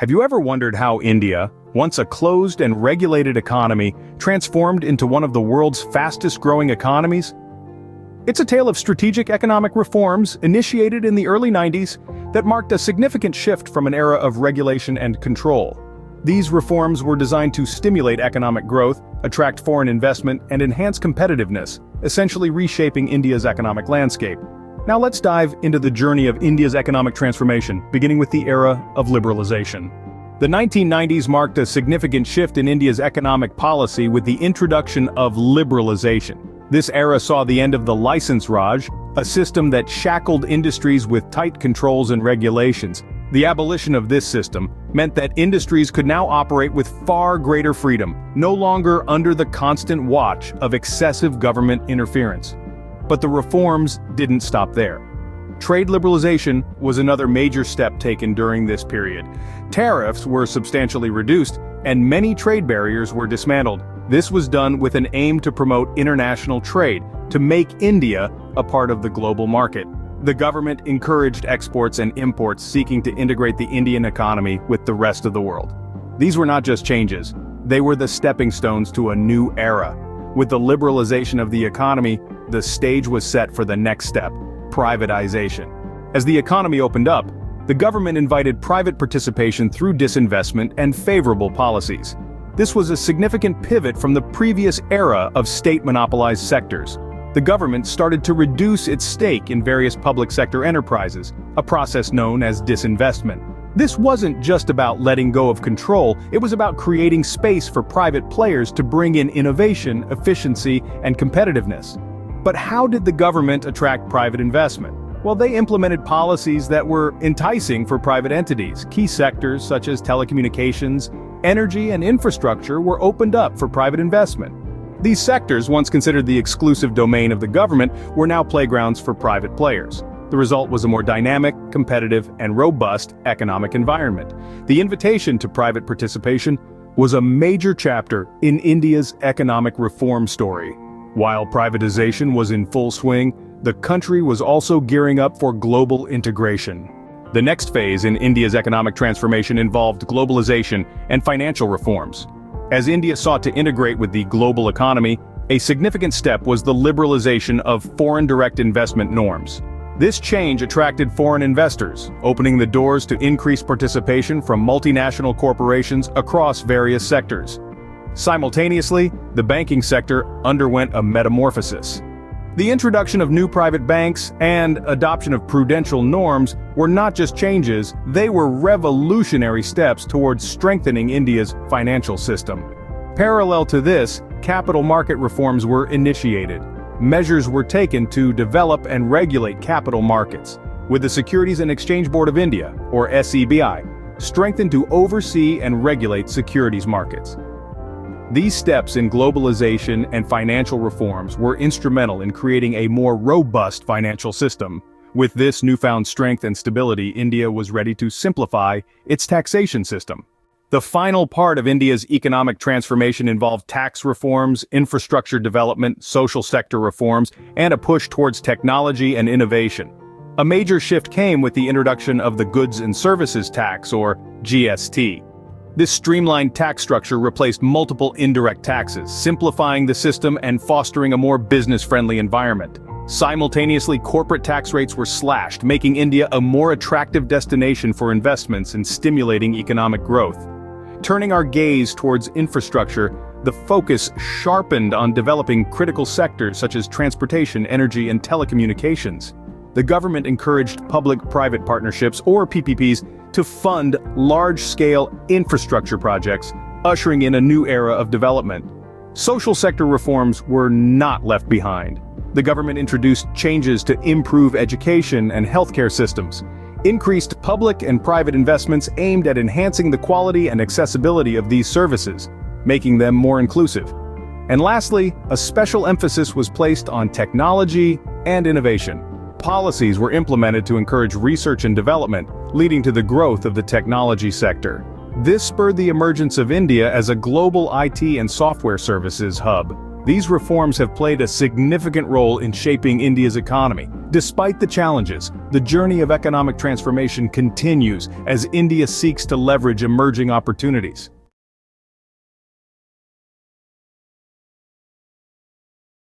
Have you ever wondered how India, once a closed and regulated economy, transformed into one of the world's fastest-growing economies? It's a tale of strategic economic reforms initiated in the early 90s that marked a significant shift from an era of regulation and control. These reforms were designed to stimulate economic growth, attract foreign investment, and enhance competitiveness, essentially reshaping India's economic landscape. Now let's dive into the journey of India's economic transformation, beginning with the era of liberalization. The 1990s marked a significant shift in India's economic policy with the introduction of liberalization. This era saw the end of the license Raj, a system that shackled industries with tight controls and regulations. The abolition of this system meant that industries could now operate with far greater freedom, no longer under the constant watch of excessive government interference. But the reforms didn't stop there. Trade liberalization was another major step taken during this period. Tariffs were substantially reduced, and many trade barriers were dismantled. This was done with an aim to promote international trade, to make India a part of the global market. The government encouraged exports and imports seeking to integrate the Indian economy with the rest of the world. These were not just changes, they were the stepping stones to a new era. With the liberalization of the economy, the stage was set for the next step, privatization. As the economy opened up, the government invited private participation through disinvestment and favorable policies. This was a significant pivot from the previous era of state-monopolized sectors. The government started to reduce its stake in various public sector enterprises, a process known as disinvestment. This wasn't just about letting go of control, it was about creating space for private players to bring in innovation, efficiency, and competitiveness. But how did the government attract private investment? Well, they implemented policies that were enticing for private entities. Key sectors such as telecommunications, energy, and infrastructure were opened up for private investment. These sectors, once considered the exclusive domain of the government, were now playgrounds for private players. The result was a more dynamic, competitive, and robust economic environment. The invitation to private participation was a major chapter in India's economic reform story. While privatization was in full swing, the country was also gearing up for global integration. The next phase in India's economic transformation involved globalization and financial reforms. As India sought to integrate with the global economy, a significant step was the liberalization of foreign direct investment norms. This change attracted foreign investors, opening the doors to increased participation from multinational corporations across various sectors. Simultaneously, the banking sector underwent a metamorphosis. The introduction of new private banks and adoption of prudential norms were not just changes, they were revolutionary steps towards strengthening India's financial system. Parallel to this, capital market reforms were initiated. Measures were taken to develop and regulate capital markets, with the Securities and Exchange Board of India, or SEBI, strengthened to oversee and regulate securities markets. These steps in globalization and financial reforms were instrumental in creating a more robust financial system. With this newfound strength and stability, India was ready to simplify its taxation system. The final part of India's economic transformation involved tax reforms, infrastructure development, social sector reforms, and a push towards technology and innovation. A major shift came with the introduction of the Goods and Services Tax, or GST. This streamlined tax structure replaced multiple indirect taxes, simplifying the system and fostering a more business-friendly environment. Simultaneously, corporate tax rates were slashed, making India a more attractive destination for investments and stimulating economic growth. Turning our gaze towards infrastructure, the focus sharpened on developing critical sectors such as transportation, energy, and telecommunications. The government encouraged public-private partnerships, or PPPs, to fund large-scale infrastructure projects, ushering in a new era of development. Social sector reforms were not left behind. The government introduced changes to improve education and healthcare systems, increased public and private investments aimed at enhancing the quality and accessibility of these services, making them more inclusive. And lastly, a special emphasis was placed on technology and innovation. Policies were implemented to encourage research and development, leading to the growth of the technology sector. This spurred the emergence of India as a global IT and software services hub. These reforms have played a significant role in shaping India's economy. Despite the challenges, the journey of economic transformation continues as India seeks to leverage emerging opportunities.